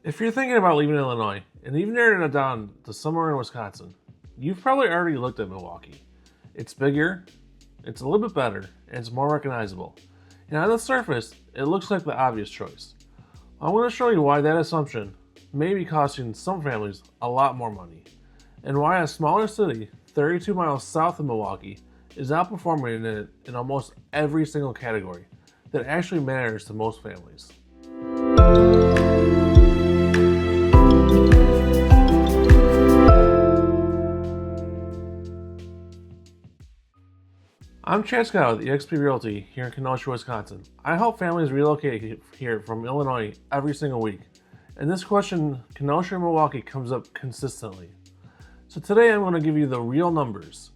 If you're thinking about leaving Illinois and even narrowing it down to somewhere in Wisconsin, you've probably already looked at Milwaukee. It's bigger, it's a little bit better, and it's more recognizable. And on the surface, it looks like the obvious choice. I'm going to show you why that assumption may be costing some families a lot more money, and why a smaller city 32 miles south of Milwaukee is outperforming it in almost every single category that actually matters to most families. I'm Chad Scott with eXp Realty here in Kenosha, Wisconsin. I help families relocate here from Illinois every single week. And this question, Kenosha and Milwaukee, comes up consistently. So today I'm going to give you the real numbers.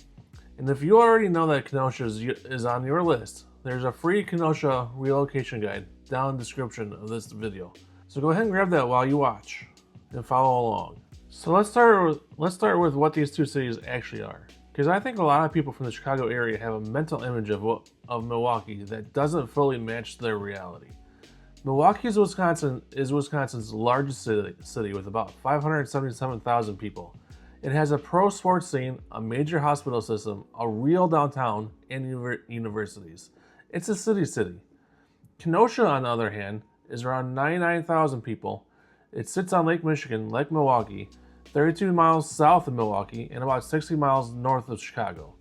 And if you already know that Kenosha is on your list, there's a free Kenosha relocation guide down in the description of this video. So go ahead and grab that while you watch and follow along. So let's start with what these two cities actually are. Because I think a lot of people from the Chicago area have a mental image of Milwaukee that doesn't fully match their reality. Milwaukee is Wisconsin's largest city with about 577,000 people. It has a pro sports scene, a major hospital system, a real downtown, and universities. It's a city. Kenosha, on the other hand, is around 99,000 people. It sits on Lake Michigan, like Milwaukee, 32 miles south of Milwaukee and about 60 miles north of Chicago.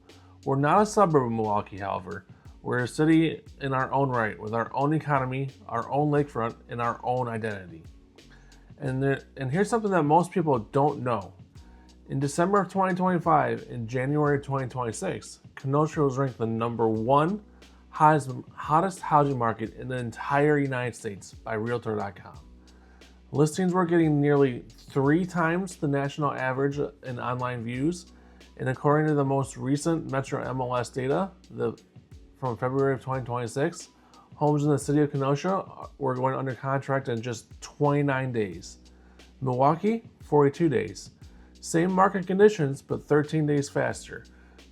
We're not a suburb of Milwaukee, however. We're a city in our own right, with our own economy, our own lakefront, and our own identity. And here's something that most people don't know. In December of 2025 and January of 2026, Kenosha was ranked the #1 hottest housing market in the entire United States by Realtor.com. Listings were getting nearly 3 times the national average in online views, and according to the most recent Metra MLS data from February of 2026, homes in the city of Kenosha were going under contract in just 29 days. Milwaukee, 42 days. Same market conditions, but 13 days faster.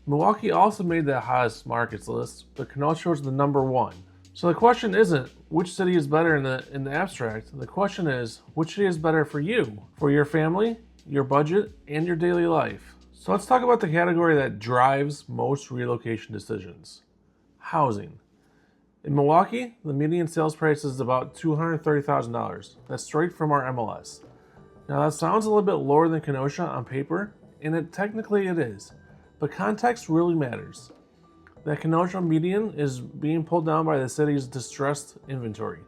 Milwaukee also made the hottest markets list, but Kenosha was the #1. So the question isn't which city is better in the abstract. The question is which city is better for you, for your family, your budget, and your daily life. So let's talk about the category that drives most relocation decisions: housing. In Milwaukee, the median sales price is about $230,000. That's straight from our MLS. Now that sounds a little bit lower than Kenosha on paper, and technically it is, but context really matters. That Kenosha median is being pulled down by the city's distressed inventory.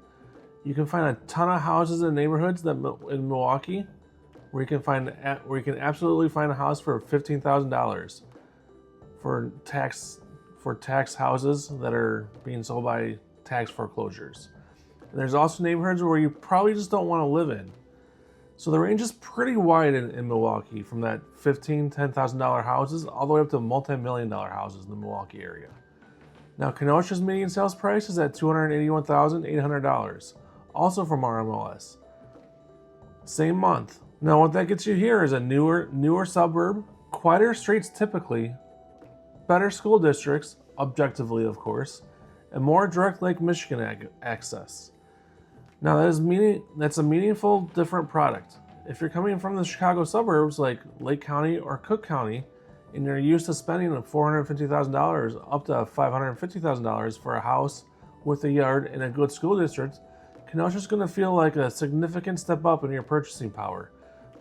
You can find a ton of houses in neighborhoods in Milwaukee where you can absolutely find a house for $15,000 for tax houses that are being sold by tax foreclosures. And there's also neighborhoods where you probably just don't want to live in. So the range is pretty wide in Milwaukee, from that $10,000 houses all the way up to multi-million-dollar houses in the Milwaukee area. Now Kenosha's median sales price is at $281,800, also from our MLS. Same month. Now what that gets you here is a newer suburb, quieter streets typically, better school districts, objectively of course, and more direct Lake Michigan access. Now that's a meaningful different product. If you're coming from the Chicago suburbs like Lake County or Cook County, and you're used to spending $450,000 up to $550,000 for a house with a yard in a good school district, Kenosha's going to feel like a significant step up in your purchasing power.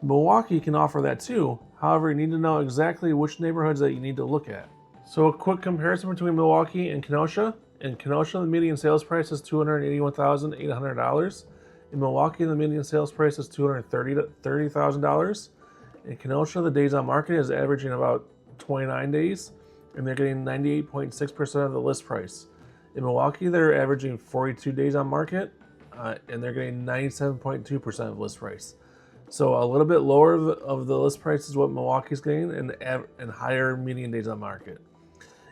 Milwaukee can offer that too. However, you need to know exactly which neighborhoods that you need to look at. So a quick comparison between Milwaukee and Kenosha. In Kenosha, the median sales price is $281,800. In Milwaukee, the median sales price is $230,000. In Kenosha, the days on market is averaging about 29 days, and they're getting 98.6% of the list price. In Milwaukee, they're averaging 42 days on market, and they're getting 97.2% of list price. So a little bit lower of the list price is what Milwaukee's getting, and higher median days on market.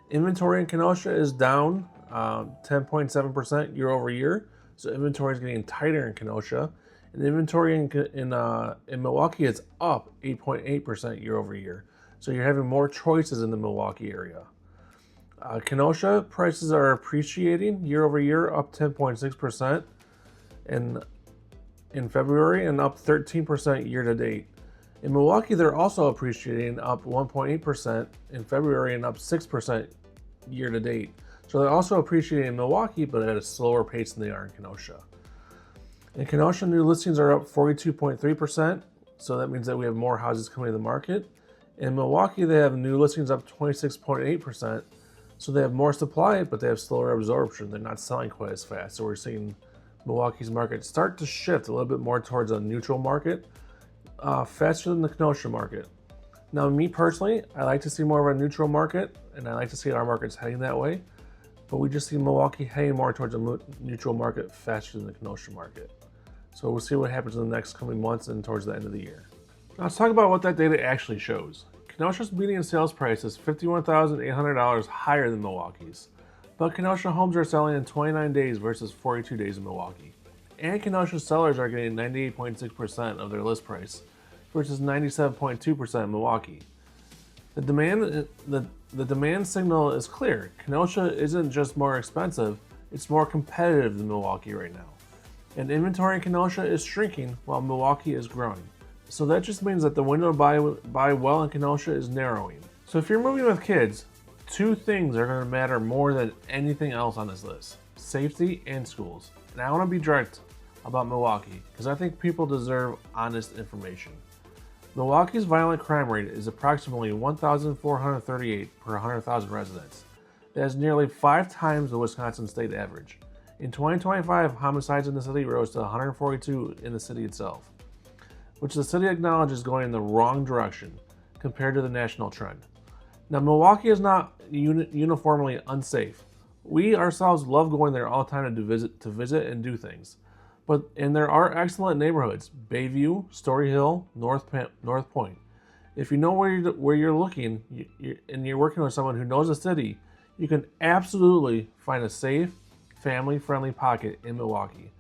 Inventory in Kenosha is down 10.7% year over year. So inventory is getting tighter in Kenosha, and inventory in Milwaukee is up 8.8% year over year. So you're having more choices in the Milwaukee area. Kenosha prices are appreciating year over year, up 10.6%, and in February and up 13% year to date. In Milwaukee, they're also appreciating, up 1.8% in February and up 6% year to date. So they're also appreciating in Milwaukee, but at a slower pace than they are in Kenosha. In Kenosha, new listings are up 42.3%, so that means that we have more houses coming to the market. In Milwaukee, they have new listings up 26.8%, so they have more supply, but they have slower absorption. They're not selling quite as fast, so we're seeing Milwaukee's market start to shift a little bit more towards a neutral market, faster than the Kenosha market. Now, me personally, I like to see more of a neutral market, and I like to see our markets heading that way, but we just see Milwaukee heading more towards a neutral market faster than the Kenosha market. So we'll see what happens in the next coming months and towards the end of the year. Now let's talk about what that data actually shows. Kenosha's median sales price is $51,800 higher than Milwaukee's, but Kenosha homes are selling in 29 days versus 42 days in Milwaukee. And Kenosha sellers are getting 98.6% of their list price versus 97.2% in Milwaukee. The demand signal is clear. Kenosha isn't just more expensive, it's more competitive than Milwaukee right now. And inventory in Kenosha is shrinking while Milwaukee is growing. So that just means that the window to buy well in Kenosha is narrowing. So if you're moving with kids, two things are going to matter more than anything else on this list: safety and schools. And I want to be direct about Milwaukee because I think people deserve honest information. Milwaukee's violent crime rate is approximately 1,438 per 100,000 residents. That is nearly 5 times the Wisconsin state average. In 2025, homicides in the city rose to 142 in the city itself, which the city acknowledges going in the wrong direction compared to the national trend. Now, Milwaukee is not uniformly unsafe. We ourselves love going there all the time to visit and do things. And there are excellent neighborhoods: Bayview, Story Hill, North Point. If you know where you're looking and you're working with someone who knows the city, you can absolutely find a safe, family-friendly pocket in Milwaukee.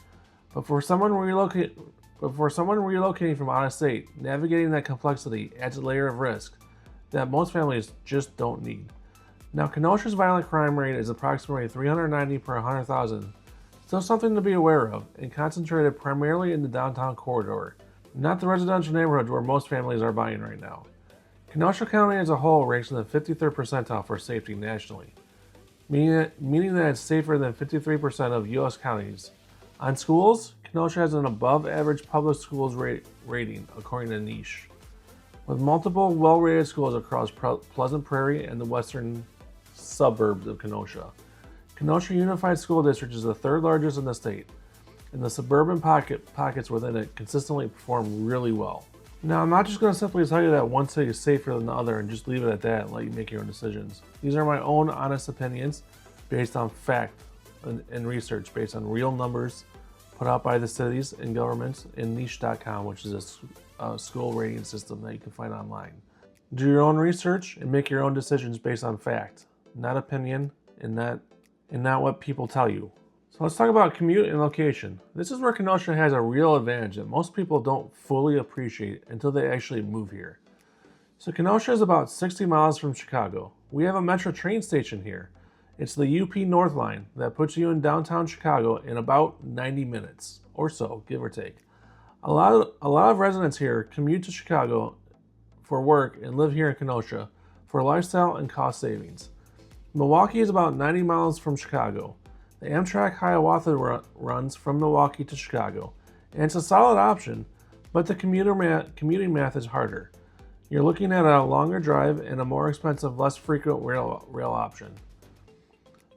But for someone relocating from out of state, navigating that complexity adds a layer of risk that most families just don't need. Now, Kenosha's violent crime rate is approximately 390 per 100,000, still something to be aware of, and concentrated primarily in the downtown corridor, not the residential neighborhoods where most families are buying right now. Kenosha County as a whole ranks in the 53rd percentile for safety nationally, meaning that it's safer than 53% of U.S. counties. On schools, Kenosha has an above-average public schools rating, according to Niche, with multiple well-rated schools across Pleasant Prairie and the western suburbs of Kenosha. Kenosha Unified School District is the third largest in the state, and the suburban pockets within it consistently perform really well. Now, I'm not just going to simply tell you that one city is safer than the other and just leave it at that and let you make your own decisions. These are my own honest opinions based on fact and research, based on real numbers put out by the cities and governments in niche.com, which is a school rating system that you can find online. Do your own research and make your own decisions based on fact, not opinion, and not what people tell you. So let's talk about commute and location. This is where Kenosha has a real advantage that most people don't fully appreciate until they actually move here. So Kenosha is about 60 miles from Chicago. We have a Metra train station here. It's the UP North Line that puts you in downtown Chicago in about 90 minutes or so, give or take. A lot of residents here commute to Chicago for work and live here in Kenosha for lifestyle and cost savings. Milwaukee is about 90 miles from Chicago. The Amtrak Hiawatha runs from Milwaukee to Chicago, and it's a solid option, but the commuting math is harder. You're looking at a longer drive and a more expensive, less frequent rail option.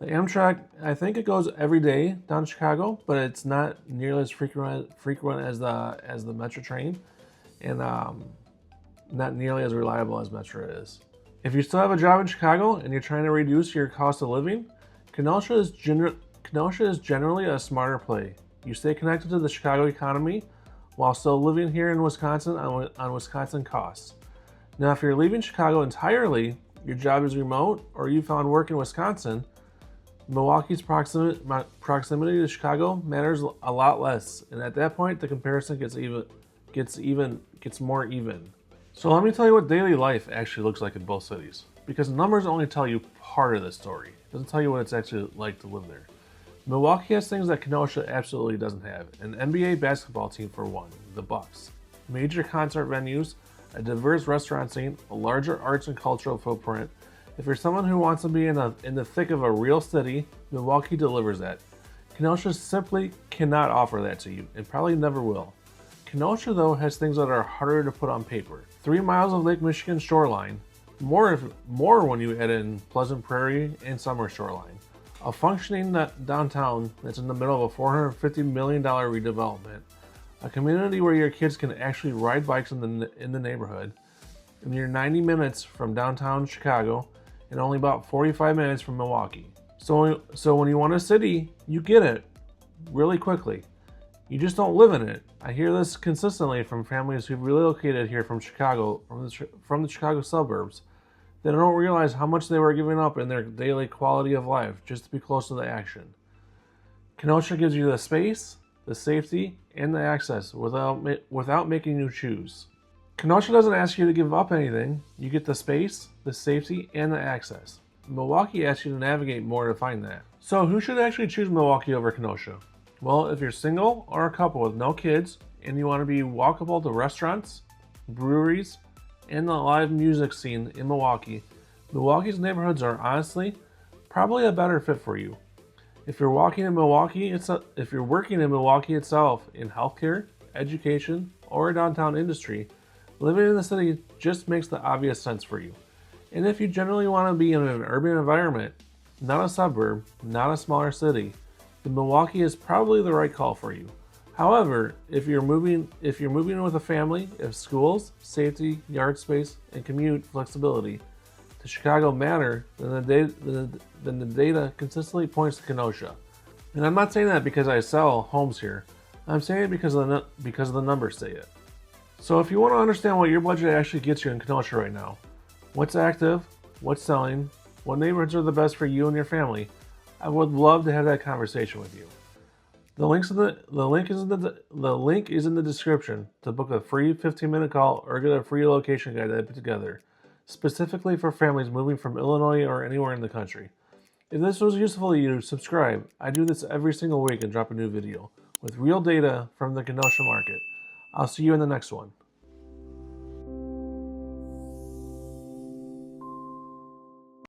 The Amtrak, I think it goes every day down to Chicago, but it's not nearly as frequent as the Metra train, and not nearly as reliable as Metra is. If you still have a job in Chicago and you're trying to reduce your cost of living, Kenosha is generally a smarter play. You stay connected to the Chicago economy while still living here in Wisconsin on Wisconsin costs. Now, if you're leaving Chicago entirely, your job is remote, or you found work in Wisconsin, Milwaukee's proximity to Chicago matters a lot less, and at that point, the comparison gets more even. So let me tell you what daily life actually looks like in both cities, because numbers only tell you part of the story. It doesn't tell you what it's actually like to live there. Milwaukee has things that Kenosha absolutely doesn't have. An NBA basketball team for one, the Bucks. Major concert venues, a diverse restaurant scene, a larger arts and cultural footprint. If you're someone who wants to be in the thick of a real city, Milwaukee delivers that. Kenosha simply cannot offer that to you, and probably never will. Kenosha, though, has things that are harder to put on paper. 3 miles of Lake Michigan shoreline, more when you add in Pleasant Prairie and Summer shoreline. A functioning downtown that's in the middle of a $450 million redevelopment. A community where your kids can actually ride bikes in the neighborhood. And you're 90 minutes from downtown Chicago and only about 45 minutes from Milwaukee. So when you want a city, you get it really quickly. You just don't live in it. I hear this consistently from families who've relocated here from Chicago, from the Chicago suburbs. They don't realize how much they were giving up in their daily quality of life just to be close to the action. Kenosha gives you the space, the safety, and the access without making you choose. Kenosha doesn't ask you to give up anything. You get the space, the safety, and the access. Milwaukee asks you to navigate more to find that. So who should actually choose Milwaukee over Kenosha? Well, if you're single or a couple with no kids and you want to be walkable to restaurants, breweries, and the live music scene in Milwaukee, Milwaukee's neighborhoods are honestly probably a better fit for you. If you're working in Milwaukee itself in healthcare, education, or downtown industry, living in the city just makes the obvious sense for you. And if you generally want to be in an urban environment, not a suburb, not a smaller city, then Milwaukee is probably the right call for you. However, if you're moving with a family, if schools, safety, yard space, and commute flexibility to Chicago matter, then the data consistently points to Kenosha. And I'm not saying that because I sell homes here. I'm saying it because of the numbers say it. So if you want to understand what your budget actually gets you in Kenosha right now, what's active, what's selling, what neighborhoods are the best for you and your family, I would love to have that conversation with you. The link is in the description to book a free 15-minute call or get a free location guide that I put together, specifically for families moving from Illinois or anywhere in the country. If this was useful to you, subscribe. I do this every single week and drop a new video with real data from the Kenosha market. I'll see you in the next one.